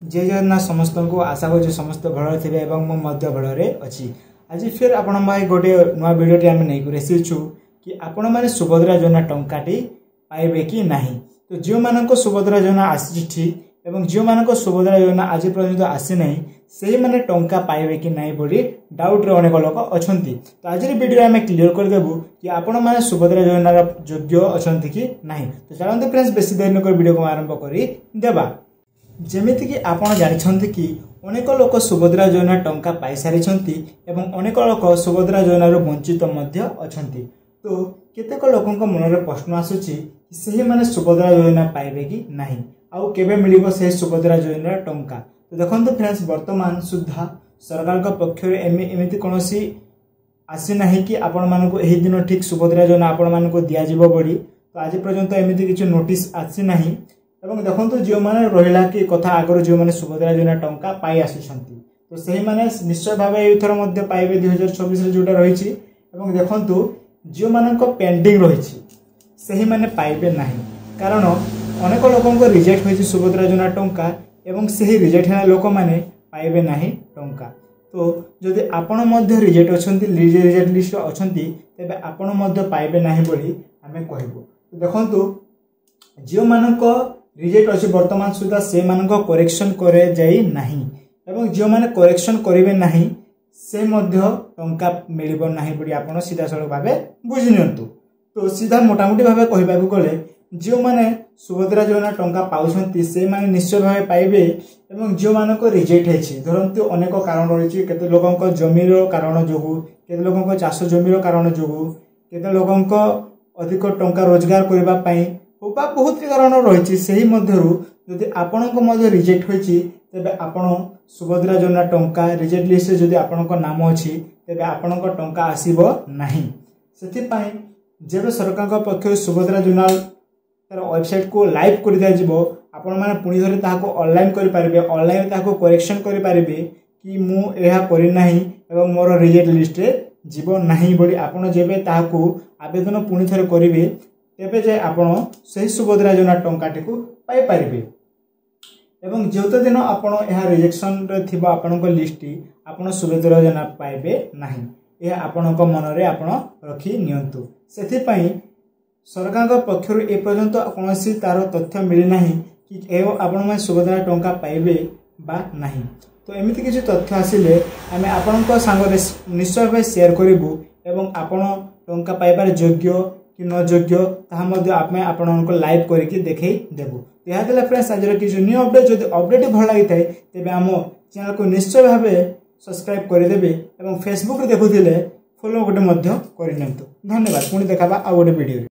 जय जगन्नाथ समस्त को आशा कर समस्त भल थे भल अच्छी आज फिर आपण भाई गोटे नुआ भिडियो आम नहीं आसीचु कि आपण मैंने सुभद्रा योजना टंकाटी पाइबे कि नहीं। तो जो मान सुभद्रा योजना आसी ठीक एवं जो मान सुभद्रा योजना आज पर्यंत आसी ना से मैंने टंका पाइबे कि नहीं बोली डाउट रे अनेक लोक अच्छा। तो आज वीडियो आम क्लीयर करदेबू कि आपण मैंने सुभद्रा योजना योग्य अच्छा कि नहीं। तो चलते फ्रेंड्स बेसी देर नक वीडियो को आरंभ करदेबा। जेमिति कि आपण जानिछन्ति कि अनेक लोक सुभद्रा योजना टंका पाई सारी एवं अनेक लोक सुभद्रा योजना वंचित मध्य अछंती। तो केतेक लोकंक मन में प्रश्न आसुची कि सही माने सुभद्रा योजना पाइबे कि नहीं आउ केबे मिलिबो से सुभद्रा योजना टंका। तो देखंतु फ्रेंड्स वर्तमान सुद्धा सरकार का पक्ष एमिति कोनोसी आसी नाही कि आपण मानको एही दिन ठीक सुभद्रा योजना आपण मानको दिया जिवो बोली। तो आज पर्यंत एमिति किछ नोटिस आसी नाही। एवं देखो जो मैंने रहा कि कथा आगर जो मैंने सुभद्रा योजना टंका पाई आसुछंती तो सही माने निश्चय भाव एथर मध्य पाइबे 2024 जोटा रही। देखो जो मानक पेंडिंग रही सही माने पाइबे नहीं कारण अनेक लोक रिजेक्ट होती सुभद्रा योजना टंका एवं सही रिजेक्ट होना लोक मैंने पाइबे नहीं टंका। तो जदि आपण मध्य रिजेक्ट अच्छा रिजेक्ट लिस्ट अच्छा तेज आपण मध्य पाइबे नहीं बोली आमे कहबो। तो देखो जो मानक रिजेक्ट अच्छी वर्तमान सुधा से मानक करेक्शन करे जाई नहीं एवं जो माने करेक्शन करेंगे नहीं से मध्य टंका मिलिबो नहीं बोली आपण सीधा सड़क भाव बुझी नियंतु। तो सीधा मोटामोटी भाव कहबाकू गले जो माने सुभद्रा योजना टंका पाउछंती से माने निश्चय भाव पाइबे एवं जो मानक रिजेक्ट है धरंतु अनेक कारण रही केते लोकंक जमीर कारण जोगु केते लोकंक चाष जमीर कारण जोगु केते लोकंक अधिक टंका रोजगार करबा पई बहुत कारण रही से मध्य आपण रिजेक्ट होती तेबे आपण सुभद्रा योजना टंका रिजेक्ट लिस्ट जदि आपण नाम अच्छी तेबे आपण टंका आसीबो नहीं। सेथिपाई जेबे सरकार पक्ष सुभद्रा योजना तार वेबसाइट को लाइव कर दिया जिवो आपण माने पुणी धरे ताहाको ऑनलाइन करि पारिबे ऑनलाइन ताहाको करेक्शन करि पारिबे कि मु एहा करि नाही एवं मोर रिजेक्ट लिस्ट रे जीवो नहीं बोली आपण जेबे ताहाको आवेदन पुणी थरे करिवे तेबे जे आपण सही सुभद्रा योजना टंकाटी को पाई पारिबे एवं जो दिन आपण एहा रिजेक्शन रे थिबा आपणक लिस्ट आपण सुभद्रा योजना पाइबे नहीं ए आपणक मन रे आपण रखी नियंतु। सेथि पई सरकार का पक्षरु ए पर्यंत कोनोसी तार तथ्य मिली नाही कि ए आपण में सुभद्रा टंका पाइबे बा नहीं। तो एमिति किछि तथ्य आसिले आमे आपणक संगे निश्चय भाव शेयर करिवु एवं आपण टंका पाइबार योग्य कि न योग्य ताहा आपको लाइव करके देखई देबू। यह देला फ्रेंड्स आज किसी न्यू अपडेट जदि अपडेट भल लगी थाए तेबे आम चैनल को निश्चय भाव सब्सक्राइब करदेबे एवं फेसबुक रे देखुथिले फॉलो गोटे मध्य करनियंतु। धन्यवाद पुणी देखाबा आ गोटे वीडियो।